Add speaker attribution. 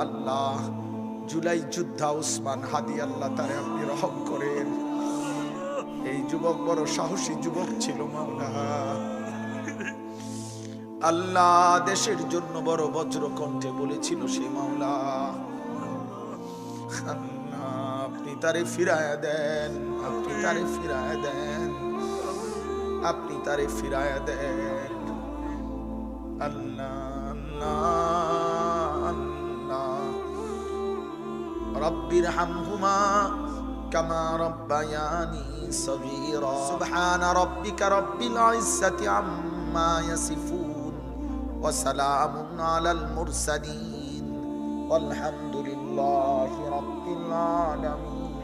Speaker 1: আল্লাহ জুলাই যোদ্ধা উসমান হাদি আল্লাহ তারে আপনি রহম করেন। এই যুবক বড় সাহসী যুবক ছিল মাওলা। আল্লাহ দেশের জন্য বড় বজ্র কণ্ঠে বলেছিল সে মাওলা। আল্লাহ আপনি তারে ফিরায়া দেন, আপনি তারে ফিরায়া দেন, আপনি তারে ফিরায়া দেন। আল্লাহ আল্লাহ আল্লাহ রব্বির হামহুমা কামা রব্বায়ানি সগীরা। সুবহানা রাব্বিকা রাব্বিল ইজ্জাতি আম্মা ইয়াসিফুন ওয়া সালামুন আলাল মুরসালিন ওয়ালহামদুলিল্লাহি রাব্বিল আলামিন।